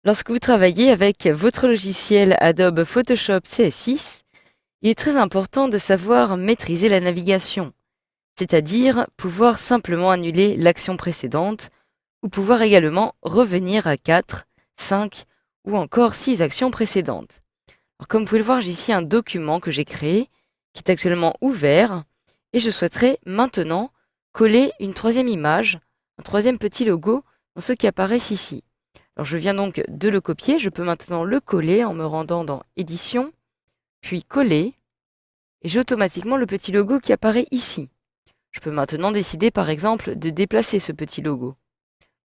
Lorsque vous travaillez avec votre logiciel Adobe Photoshop CS6, il est très important de savoir maîtriser la navigation, c'est-à-dire pouvoir simplement annuler l'action précédente ou pouvoir également revenir à 4, 5 ou encore 6 actions précédentes. Alors, comme vous pouvez le voir, j'ai ici un document que j'ai créé qui est actuellement ouvert et je souhaiterais maintenant coller une troisième image, un troisième petit logo dans ceux qui apparaissent ici. Alors je viens donc de le copier, je peux maintenant le coller en me rendant dans Édition, puis Coller, et j'ai automatiquement le petit logo qui apparaît ici. Je peux maintenant décider par exemple de déplacer ce petit logo.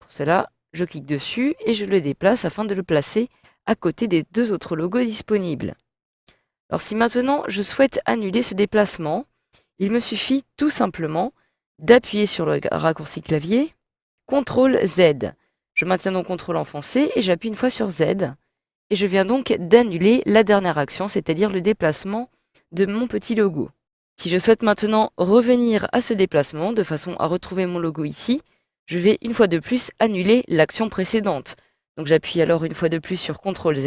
Pour cela, je clique dessus et je le déplace afin de le placer à côté des deux autres logos disponibles. Alors si maintenant je souhaite annuler ce déplacement, il me suffit tout simplement d'appuyer sur le raccourci clavier, CTRL Z. Je maintiens donc CTRL enfoncé et j'appuie une fois sur Z. Et je viens donc d'annuler la dernière action, c'est-à-dire le déplacement de mon petit logo. Si je souhaite maintenant revenir à ce déplacement de façon à retrouver mon logo ici, je vais une fois de plus annuler l'action précédente. Donc j'appuie alors une fois de plus sur CTRL Z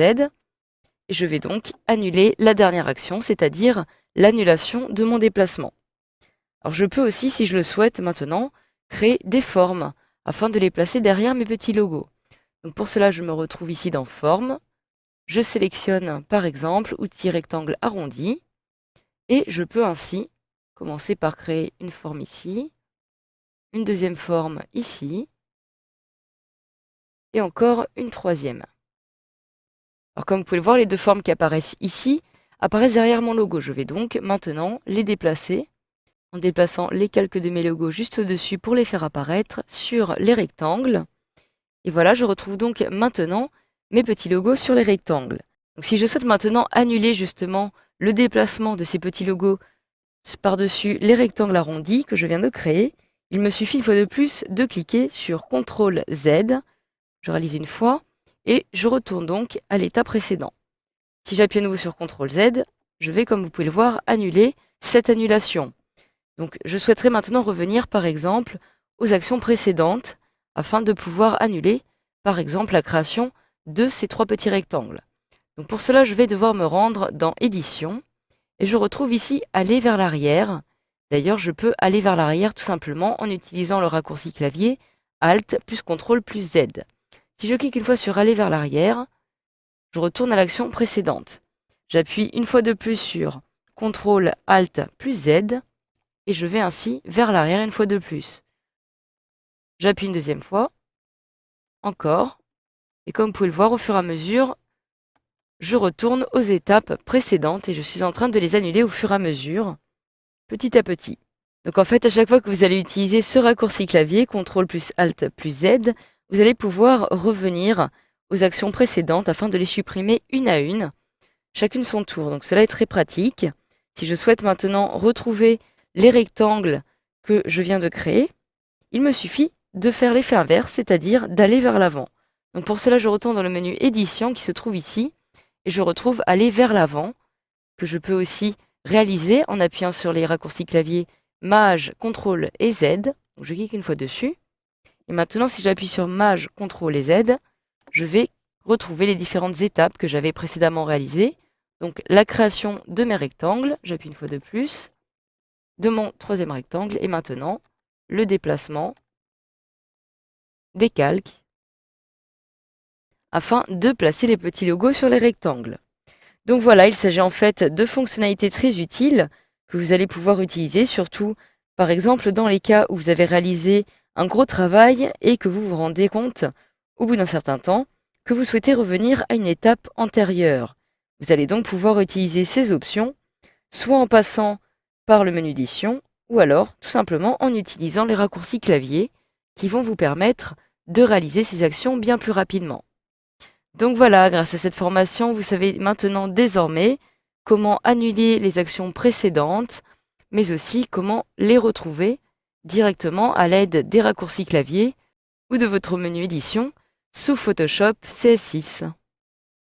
et je vais donc annuler la dernière action, c'est-à-dire l'annulation de mon déplacement. Alors je peux aussi, si je le souhaite maintenant, créer des formes afin de les placer derrière mes petits logos. Donc pour cela, je me retrouve ici dans Forme. Je sélectionne par exemple outil rectangle arrondi et je peux ainsi commencer par créer une forme ici, une deuxième forme ici et encore une troisième. Alors comme vous pouvez le voir, les deux formes qui apparaissent ici apparaissent derrière mon logo. Je vais donc maintenant les déplacer en déplaçant les calques de mes logos juste au-dessus pour les faire apparaître sur les rectangles. Et voilà, je retrouve donc maintenant mes petits logos sur les rectangles. Donc si je souhaite maintenant annuler justement le déplacement de ces petits logos par-dessus les rectangles arrondis que je viens de créer, il me suffit une fois de plus de cliquer sur CTRL Z, je réalise une fois, et je retourne donc à l'état précédent. Si j'appuie à nouveau sur CTRL Z, je vais, comme vous pouvez le voir, annuler cette annulation. Donc je souhaiterais maintenant revenir par exemple aux actions précédentes afin de pouvoir annuler par exemple la création de ces trois petits rectangles. Donc pour cela, je vais devoir me rendre dans Édition et je retrouve ici Aller vers l'arrière. D'ailleurs, je peux aller vers l'arrière tout simplement en utilisant le raccourci clavier Alt plus CTRL plus Z. Si je clique une fois sur Aller vers l'arrière, je retourne à l'action précédente. J'appuie une fois de plus sur CTRL Alt plus Z et je vais ainsi vers l'arrière une fois de plus. J'appuie une deuxième fois, encore, et comme vous pouvez le voir au fur et à mesure, je retourne aux étapes précédentes et je suis en train de les annuler au fur et à mesure, petit à petit. Donc en fait, à chaque fois que vous allez utiliser ce raccourci clavier, CTRL plus ALT plus Z, vous allez pouvoir revenir aux actions précédentes afin de les supprimer une à une, chacune son tour. Donc cela est très pratique. Si je souhaite maintenant retrouver les rectangles que je viens de créer, il me suffit de faire l'effet inverse, c'est-à-dire d'aller vers l'avant. Donc pour cela, je retourne dans le menu Édition qui se trouve ici, et je retrouve Aller vers l'avant, que je peux aussi réaliser en appuyant sur les raccourcis clavier Maj, CTRL et Z. Donc je clique une fois dessus. Et maintenant, si j'appuie sur Maj, CTRL et Z, je vais retrouver les différentes étapes que j'avais précédemment réalisées. Donc la création de mes rectangles, j'appuie une fois de plus, de mon troisième rectangle, et maintenant le déplacement des calques afin de placer les petits logos sur les rectangles. Donc voilà, il s'agit en fait de fonctionnalités très utiles que vous allez pouvoir utiliser, surtout par exemple dans les cas où vous avez réalisé un gros travail et que vous vous rendez compte, au bout d'un certain temps, que vous souhaitez revenir à une étape antérieure. Vous allez donc pouvoir utiliser ces options, soit en passant par le menu édition, ou alors tout simplement en utilisant les raccourcis clavier qui vont vous permettre de réaliser ces actions bien plus rapidement. Donc voilà, grâce à cette formation, vous savez maintenant désormais comment annuler les actions précédentes, mais aussi comment les retrouver directement à l'aide des raccourcis clavier ou de votre menu édition sous Photoshop CS6.